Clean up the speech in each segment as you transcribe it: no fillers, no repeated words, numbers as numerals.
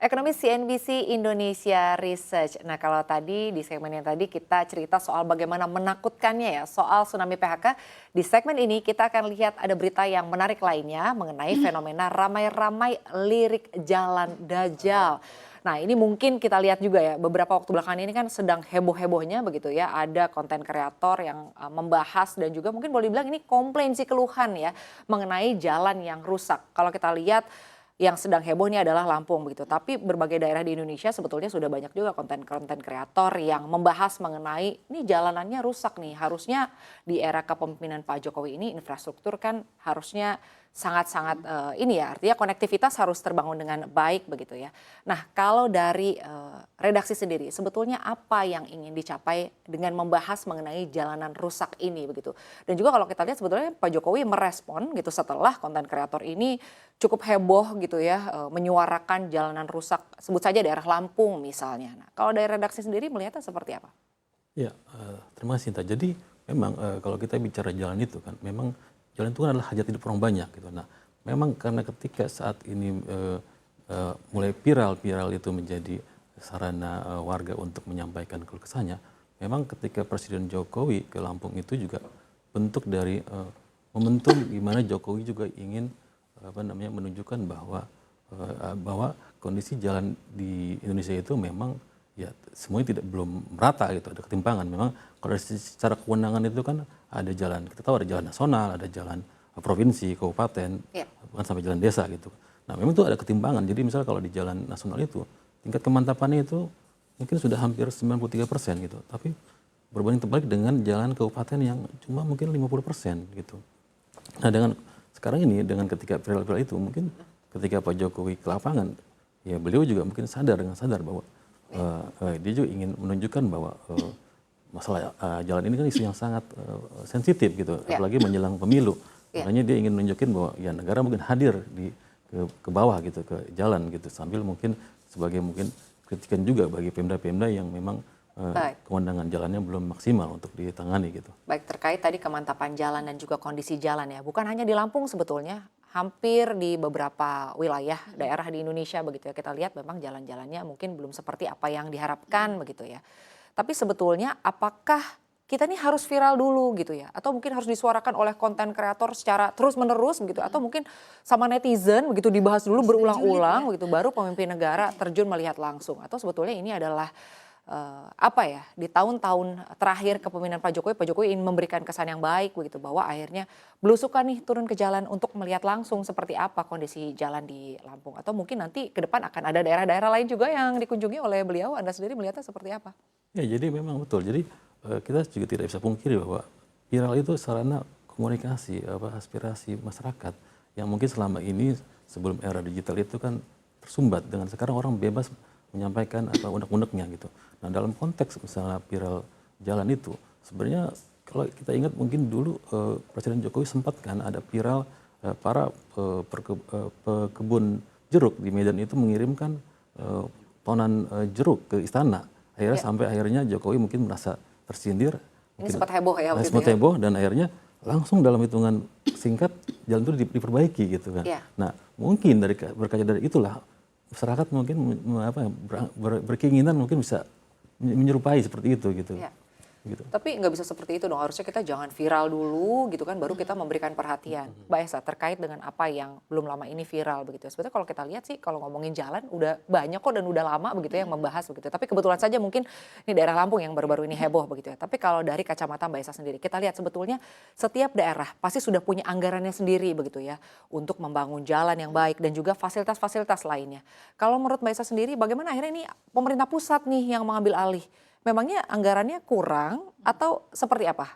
Ekonomi CNBC Indonesia Research. Nah, kalau tadi di segmen yang tadi kita cerita soal bagaimana menakutkannya ya soal tsunami PHK. Di segmen ini kita akan lihat ada berita yang menarik lainnya mengenai fenomena ramai-ramai lirik jalan Dajjal. Nah, ini mungkin kita lihat juga ya beberapa waktu belakangan ini kan sedang heboh-hebohnya begitu ya. Ada konten kreator yang membahas dan juga mungkin boleh dibilang ini komplain sih, keluhan ya mengenai jalan yang rusak. Kalau kita lihat yang sedang heboh ini adalah Lampung begitu. Tapi berbagai daerah di Indonesia sebetulnya sudah banyak juga konten-konten kreator yang membahas mengenai ini jalanannya rusak nih. Harusnya di era kepemimpinan Pak Jokowi ini infrastruktur kan harusnya sangat-sangat ini ya, artinya konektivitas harus terbangun dengan baik begitu ya. Nah, kalau dari redaksi sendiri sebetulnya apa yang ingin dicapai dengan membahas mengenai jalanan rusak ini begitu. Dan juga kalau kita lihat sebetulnya Pak Jokowi merespon gitu setelah konten kreator ini cukup heboh gitu ya, menyuarakan jalanan rusak, sebut saja daerah Lampung misalnya. Nah, kalau dari redaksi sendiri melihatnya seperti apa? Ya, terima kasih Sinta. Jadi memang kalau kita bicara jalan itu kan, memang jalan itu kan adalah hajat hidup orang banyak gitu. Nah, memang karena ketika saat ini mulai viral itu menjadi sarana warga untuk menyampaikan keluh kesahnya, memang ketika Presiden Jokowi ke Lampung itu juga bentuk dari momentum di mana Jokowi juga ingin menunjukkan bahwa kondisi jalan di Indonesia itu memang ya semuanya belum merata gitu, ada ketimpangan. Memang kalau secara kewenangan itu kan ada jalan, kita tahu ada jalan nasional, ada jalan provinsi, kabupaten, bahkan sampai jalan desa gitu. Nah, memang itu ada ketimpangan. Jadi misalnya kalau di jalan nasional itu tingkat kemantapannya itu mungkin sudah hampir 93% gitu. Tapi berbanding terbalik dengan jalan kabupaten yang cuma mungkin 50% gitu. Nah, dengan sekarang ini dengan ketika viral itu mungkin ketika Pak Jokowi ke lapangan, ya beliau juga mungkin sadar bahwa dia juga ingin menunjukkan bahwa masalah jalan ini kan isu yang sangat sensitif gitu, apalagi menjelang pemilu. Makanya dia ingin menunjukkan bahwa ya negara mungkin hadir ke bawah gitu, ke jalan gitu, sambil mungkin sebagai mungkin kritikan juga bagi pemda-pemda yang memang kewenangan jalannya belum maksimal untuk ditangani gitu. Baik, terkait tadi kemantapan jalan dan juga kondisi jalan ya, bukan hanya di Lampung sebetulnya, hampir di beberapa wilayah daerah di Indonesia begitu ya, kita lihat memang jalan-jalannya mungkin belum seperti apa yang diharapkan begitu ya. Tapi sebetulnya apakah kita ini harus viral dulu gitu ya, atau mungkin harus disuarakan oleh konten kreator secara terus-menerus begitu, atau mungkin sama netizen begitu dibahas dulu berulang-ulang begitu, baru pemimpin negara terjun melihat langsung, atau sebetulnya ini adalah apa ya, di tahun-tahun terakhir kepemimpinan Pak Jokowi ingin memberikan kesan yang baik begitu, bahwa akhirnya belusukan nih turun ke jalan untuk melihat langsung seperti apa kondisi jalan di Lampung, atau mungkin nanti ke depan akan ada daerah-daerah lain juga yang dikunjungi oleh beliau. Anda sendiri melihatnya seperti apa? Ya, jadi memang betul. Jadi kita juga tidak bisa pungkiri bahwa viral itu sarana komunikasi aspirasi masyarakat yang mungkin selama ini sebelum era digital itu kan tersumbat, dengan sekarang orang bebas menyampaikan unek-uneknya gitu. Nah, dalam konteks misalnya viral jalan itu, sebenarnya kalau kita ingat mungkin dulu Presiden Jokowi sempat kan ada viral para pekebun jeruk di Medan itu mengirimkan tonan jeruk ke istana. Akhirnya sampai akhirnya Jokowi mungkin merasa tersindir. Ini sempat heboh ya waktu itu. Sempat heboh dan akhirnya langsung dalam hitungan singkat jalan itu diperbaiki gitu kan. Nah, mungkin berkaca dari itulah masyarakat mungkin berkeinginan mungkin bisa menyerupai seperti itu gitu. Gitu. Tapi nggak bisa seperti itu dong, harusnya kita jangan viral dulu gitu kan, baru kita memberikan perhatian. Mbak Esa, terkait dengan apa yang belum lama ini viral begitu. Sebetulnya kalau kita lihat sih, kalau ngomongin jalan udah banyak kok dan udah lama begitu yang membahas begitu. Tapi kebetulan saja mungkin ini daerah Lampung yang baru-baru ini heboh begitu ya. Tapi kalau dari kacamata Mbak Esa sendiri, kita lihat sebetulnya setiap daerah pasti sudah punya anggarannya sendiri begitu ya, untuk membangun jalan yang baik dan juga fasilitas-fasilitas lainnya. Kalau menurut Mbak Esa sendiri, bagaimana akhirnya ini pemerintah pusat nih yang mengambil alih? Memangnya anggarannya kurang atau seperti apa?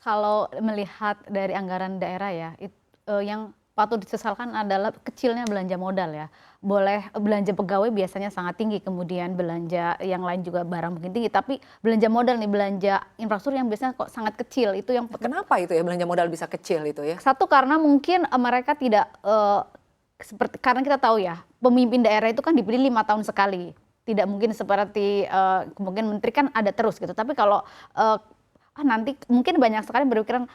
Kalau melihat dari anggaran daerah ya, yang patut disesalkan adalah kecilnya belanja modal ya. Boleh belanja pegawai biasanya sangat tinggi, kemudian belanja yang lain juga barang mungkin tinggi, tapi belanja modal nih, belanja infrastruktur yang biasanya kok sangat kecil, itu yang kenapa itu ya belanja modal bisa kecil itu ya? Satu karena mungkin mereka tidak seperti, karena kita tahu ya pemimpin daerah itu kan dipilih 5 tahun sekali. Tidak mungkin seperti mungkin menteri kan ada terus gitu. Tapi kalau nanti mungkin banyak sekali berpikiran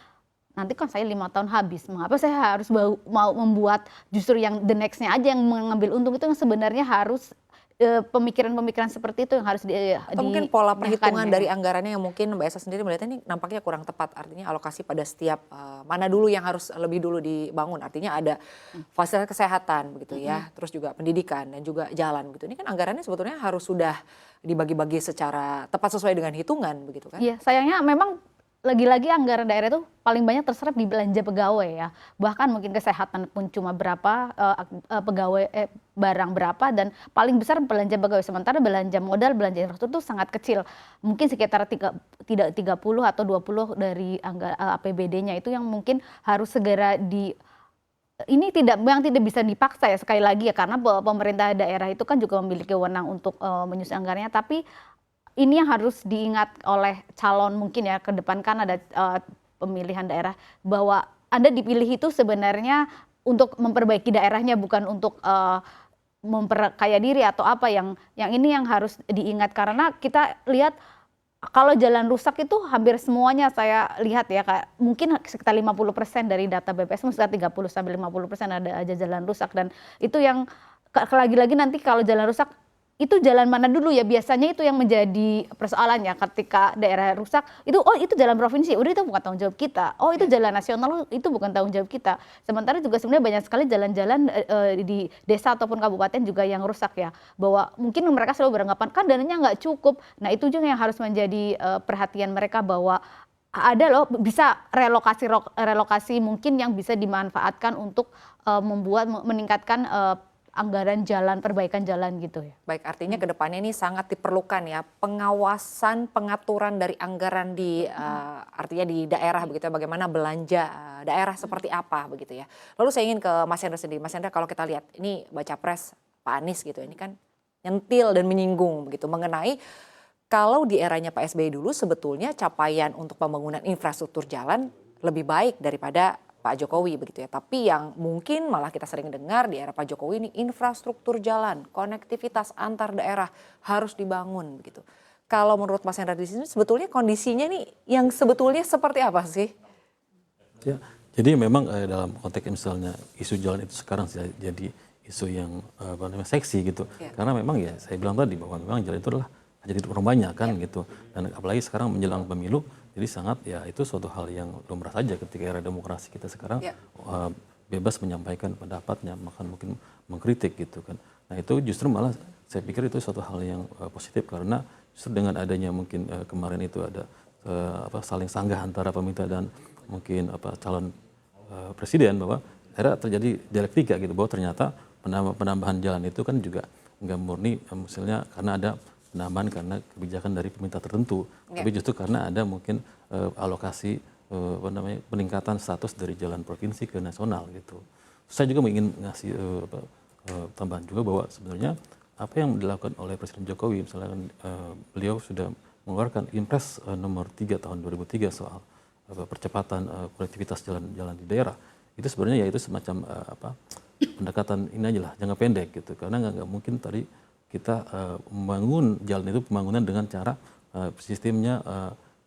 nanti kan saya 5 tahun habis, mengapa saya harus mau membuat justru yang the next-nya aja yang mengambil untung. Itu yang sebenarnya harus pemikiran-pemikiran seperti itu yang harus Atau mungkin pola perhitungan ya. dari anggarannya yang mungkin Mbak Esa sendiri melihatnya ini nampaknya kurang tepat. Artinya alokasi pada setiap mana dulu yang harus lebih dulu dibangun. Artinya ada fasilitas kesehatan begitu ya, terus juga pendidikan dan juga jalan begitu. Ini kan anggarannya sebetulnya harus sudah dibagi-bagi secara tepat sesuai dengan hitungan begitu kan? Iya, sayangnya memang lagi-lagi anggaran daerah itu paling banyak terserap di belanja pegawai ya. Bahkan mungkin kesehatan pun cuma berapa, pegawai barang berapa, dan paling besar belanja pegawai. Sementara belanja modal, belanja infrastruktur itu sangat kecil. Mungkin sekitar tidak 30 atau 20 dari APBD-nya itu yang mungkin harus segera ini yang tidak bisa dipaksa ya, sekali lagi ya, karena pemerintah daerah itu kan juga memiliki wewenang untuk menyusun anggarannya, tapi ini yang harus diingat oleh calon mungkin ya ke depan, kan ada pemilihan daerah, bahwa Anda dipilih itu sebenarnya untuk memperbaiki daerahnya, bukan untuk memperkaya diri atau apa. Yang ini yang harus diingat, karena kita lihat kalau jalan rusak itu hampir semuanya saya lihat ya, mungkin sekitar 50% dari data BPS, sekitar 30-50% ada aja jalan rusak. Dan itu yang lagi-lagi nanti kalau jalan rusak, itu jalan mana dulu ya, biasanya itu yang menjadi persoalannya ketika daerah rusak. Itu itu jalan provinsi, udah itu bukan tanggung jawab kita. Oh itu jalan nasional, itu bukan tanggung jawab kita. Sementara juga sebenarnya banyak sekali jalan-jalan di desa ataupun kabupaten juga yang rusak ya, bahwa mungkin mereka selalu beranggapan kan dananya nggak cukup. Nah itu juga yang harus menjadi perhatian mereka, bahwa ada loh bisa relokasi mungkin yang bisa dimanfaatkan untuk meningkatkan anggaran jalan, perbaikan jalan gitu ya. Baik, artinya ke depannya ini sangat diperlukan ya pengawasan, pengaturan dari anggaran di artinya di daerah begitu ya, bagaimana belanja daerah seperti apa begitu ya. Lalu saya ingin ke Mas Hendra sendiri. Mas Hendra, kalau kita lihat ini baca pres Pak Anies gitu, ini kan nyentil dan menyinggung begitu mengenai kalau di eranya Pak SBY dulu sebetulnya capaian untuk pembangunan infrastruktur jalan lebih baik daripada Pak Jokowi begitu ya. Tapi yang mungkin malah kita sering dengar di era Pak Jokowi ini infrastruktur jalan, konektivitas antar daerah harus dibangun begitu. Kalau menurut Mas Hendra di sini sebetulnya kondisinya nih yang sebetulnya seperti apa sih? Ya, jadi memang dalam konteks misalnya isu jalan itu sekarang jadi isu yang seksi gitu. Ya. Karena memang ya saya bilang tadi bahwa memang jalan itu adalah jadi orang banyak kan gitu. Dan apalagi sekarang menjelang pemilu, jadi sangat ya itu suatu hal yang lumrah saja ketika era demokrasi kita sekarang bebas menyampaikan pendapatnya, bahkan mungkin mengkritik gitu kan. Nah itu justru malah saya pikir itu suatu hal yang positif, karena justru dengan adanya mungkin kemarin itu ada saling sanggah antara pemerintah dan mungkin calon presiden, bahwa era terjadi dialektika gitu, bahwa ternyata penambahan jalan itu kan juga nggak murni misalnya karena ada penambahan karena kebijakan dari pemerintah tertentu, tapi justru karena ada mungkin alokasi peningkatan status dari jalan provinsi ke nasional gitu. Saya juga ingin ngasih tambahan juga bahwa sebenarnya apa yang dilakukan oleh Presiden Jokowi, misalnya beliau sudah mengeluarkan Impres nomor 3 tahun 2003 soal percepatan konektivitas jalan-jalan di daerah. Itu sebenarnya yaitu semacam pendekatan ini aja lah, jangka pendek gitu, karena nggak mungkin tadi kita membangun jalan itu pembangunan dengan cara sistemnya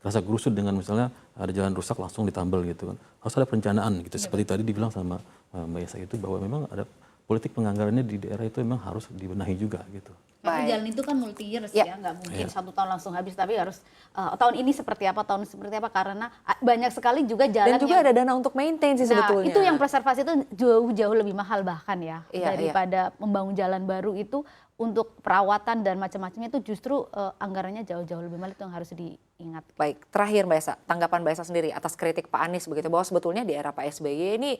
rasa gerusut dengan misalnya ada jalan rusak langsung ditambal gitu kan. Harus ada perencanaan gitu. Seperti tadi dibilang sama Mbak Esa itu, bahwa memang ada politik penganggarannya di daerah itu memang harus dibenahi juga gitu. Karena jalan itu kan multi years ya, nggak mungkin 1 tahun langsung habis, tapi harus tahun ini seperti apa, tahun seperti apa, karena banyak sekali juga jalan. Dan juga ada dana untuk maintain sih sebetulnya. Itu yang preservasi itu jauh-jauh lebih mahal bahkan ya, daripada membangun jalan baru itu. Untuk perawatan dan macam-macamnya itu justru anggarannya jauh-jauh lebih mahal, itu yang harus diingat. Baik, terakhir Mbak Esa, tanggapan Mbak Esa sendiri atas kritik Pak Anies begitu, bahwa sebetulnya di era Pak SBY ini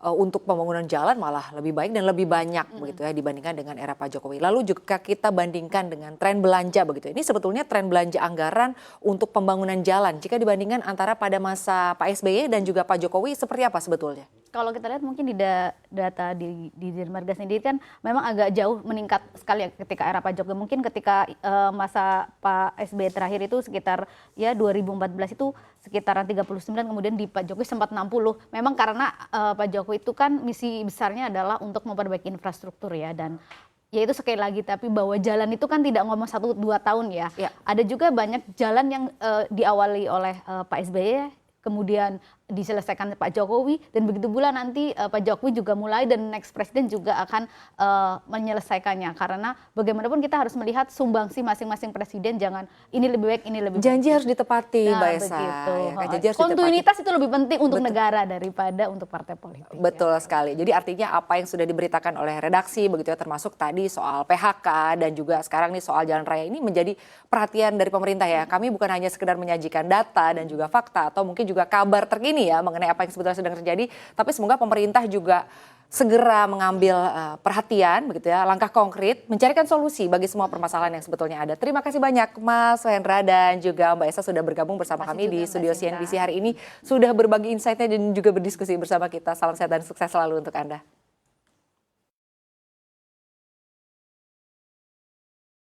untuk pembangunan jalan malah lebih baik dan lebih banyak begitu ya dibandingkan dengan era Pak Jokowi. Lalu juga kita bandingkan dengan tren belanja begitu. Ini sebetulnya tren belanja anggaran untuk pembangunan jalan jika dibandingkan antara pada masa Pak SBY dan juga Pak Jokowi seperti apa sebetulnya? Kalau kita lihat mungkin di data di Dirmarga sendiri kan memang agak jauh meningkat sekali ya ketika era Pak Jokowi. Mungkin ketika masa Pak SBY terakhir itu sekitar ya 2014 itu sekitaran 39, kemudian di Pak Jokowi sempat 60. Memang karena Pak Jokowi itu kan misi besarnya adalah untuk memperbaiki infrastruktur ya, dan ya itu sekali lagi, tapi bahwa jalan itu kan tidak ngomong 1-2 tahun ya. Ada juga banyak jalan yang diawali oleh Pak SBY, kemudian diselesaikan Pak Jokowi, dan begitu pula nanti Pak Jokowi juga mulai dan next presiden juga akan menyelesaikannya, karena bagaimanapun kita harus melihat sumbangsi masing-masing presiden, jangan ini lebih baik, ini lebih Janji baik. harus ditepati, Mbak Esa. Begitu. Ya kan? Janji harus ditepati. Kontinuitas itu lebih penting untuk negara daripada untuk partai politik. Betul sekali. Jadi artinya apa yang sudah diberitakan oleh redaksi begitu ya, termasuk tadi soal PHK dan juga sekarang nih soal jalan raya ini menjadi perhatian dari pemerintah ya. Kami bukan hanya sekedar menyajikan data dan juga fakta atau mungkin juga kabar terkini ya mengenai apa yang sebetulnya sedang terjadi, tapi semoga pemerintah juga segera mengambil perhatian begitu ya, langkah konkret mencarikan solusi bagi semua permasalahan yang sebetulnya ada. Terima kasih banyak Mas Wendra dan juga Mbak Esa sudah bergabung bersama kami di studio CNBC hari ini, sudah berbagi insight-nya dan juga berdiskusi bersama kita. Salam sehat dan sukses selalu untuk Anda.